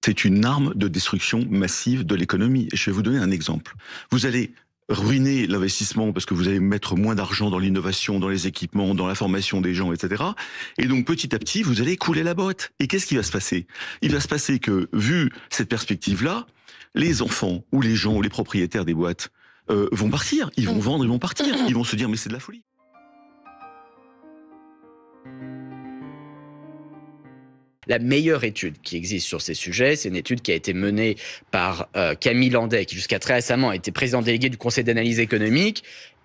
C'est une arme de destruction massive de l'économie. Et je vais vous donner un exemple. Vous allez ruiner l'investissement parce que vous allez mettre moins d'argent dans l'innovation, dans les équipements, dans la formation des gens, etc. Et donc, petit à petit, vous allez couler la boîte. Et qu'est-ce qui va se passer? Il va se passer que, vu cette perspective-là, les enfants ou les gens ou les propriétaires des boîtes vont partir. Ils vont vendre, ils vont partir. Ils vont se dire, mais c'est de la folie. La meilleure étude qui existe sur ces sujets, c'est une étude qui a été menée par Camille Landais, qui jusqu'à très récemment a été président délégué du Conseil d'analyse économique,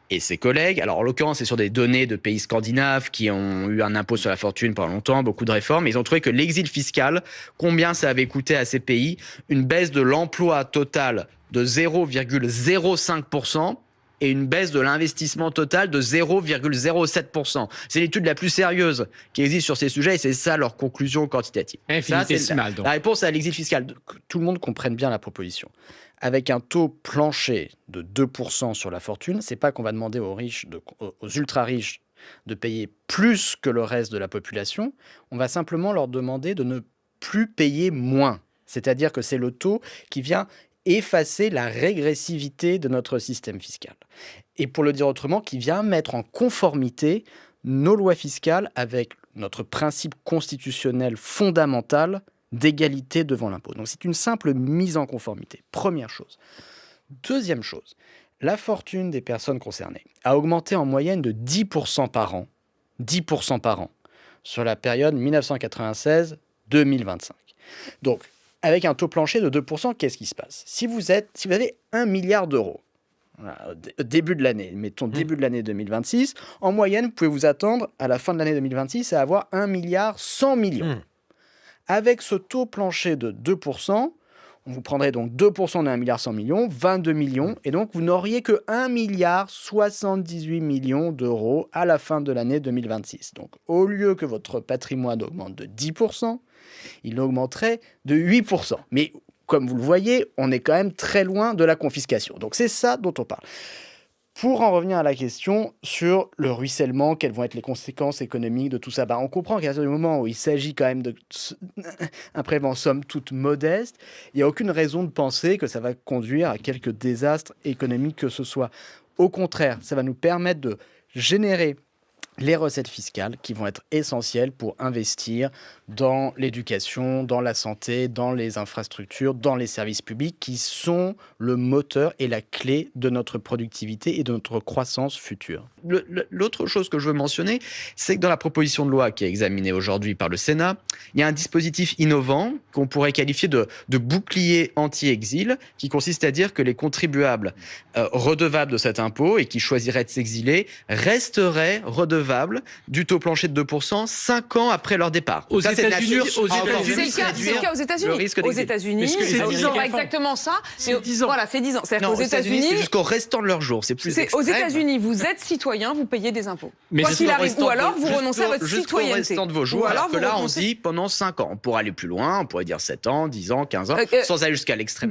et ses collègues. Alors, en l'occurrence, c'est sur des données de pays scandinaves qui ont eu un impôt sur la fortune pendant longtemps, beaucoup de réformes. Ils ont trouvé que l'exil fiscal, combien ça avait coûté à ces pays? Une baisse de l'emploi total de 0,05%. Et une baisse de l'investissement total de 0,07%. C'est l'étude la plus sérieuse qui existe sur ces sujets et c'est ça leur conclusion quantitative. Infinitésimale, donc. La réponse à l'exil fiscal. Que tout le monde comprenne bien la proposition. Avec un taux plancher de 2% sur la fortune, c'est pas qu'on va demander aux riches, aux ultra-riches de payer plus que le reste de la population. On va simplement leur demander de ne plus payer moins. C'est-à-dire que c'est le taux qui vient effacer la régressivité de notre système fiscal. Et pour le dire autrement, qui vient mettre en conformité nos lois fiscales avec notre principe constitutionnel fondamental d'égalité devant l'impôt. Donc c'est une simple mise en conformité. Première chose. Deuxième chose, la fortune des personnes concernées a augmenté en moyenne de 10% par an. 10% par an sur la période 1996-2025. Donc, avec un taux plancher de 2%, qu'est-ce qui se passe? Si vous avez 1 milliard d'euros, voilà, au début de l'année, mettons début de l'année 2026, en moyenne, vous pouvez vous attendre à la fin de l'année 2026 à avoir 1 milliard 100 millions. Avec ce taux plancher de 2%, on vous prendrait donc 2% de 1 milliard 100 millions, 22 millions, et donc vous n'auriez que 1 milliard 78 millions d'euros à la fin de l'année 2026. Donc au lieu que votre patrimoine augmente de 10%, il augmenterait de 8%. Mais comme vous le voyez, on est quand même très loin de la confiscation. Donc c'est ça dont on parle. Pour en revenir à la question sur le ruissellement, quelles vont être les conséquences économiques de tout ça, on comprend qu'à partir du moment où il s'agit quand même d'un prélèvement somme toute modeste, il n'y a aucune raison de penser que ça va conduire à quelque désastre économique que ce soit. Au contraire, ça va nous permettre de générer les recettes fiscales qui vont être essentielles pour investir dans l'éducation, dans la santé, dans les infrastructures, dans les services publics qui sont le moteur et la clé de notre productivité et de notre croissance future. L'autre chose que je veux mentionner, c'est que dans la proposition de loi qui est examinée aujourd'hui par le Sénat, il y a un dispositif innovant qu'on pourrait qualifier de bouclier anti-exil, qui consiste à dire que les contribuables redevables de cet impôt et qui choisiraient de s'exiler resteraient redevables du taux plancher de 2% 5 ans après leur départ. Aux États-Unis, c'est le cas aux États-Unis. Aux États-Unis, c'est exactement ça. C'est 10 ans. Voilà, c'est 10 ans. C'est-à-dire qu'aux États-Unis, c'est jusqu'au restant de leurs jours. C'est plus extrême. Aux États-Unis, vous êtes citoyen, vous payez des impôts. Mais quoi qu'il arrive, ou alors vous renoncez à votre citoyenneté. Jusqu'au restant de vos jours. Alors que là, on dit pendant 5 ans. On pourrait aller plus loin, on pourrait dire 7 ans, 10 ans, 15 ans, sans aller jusqu'à l'extrême.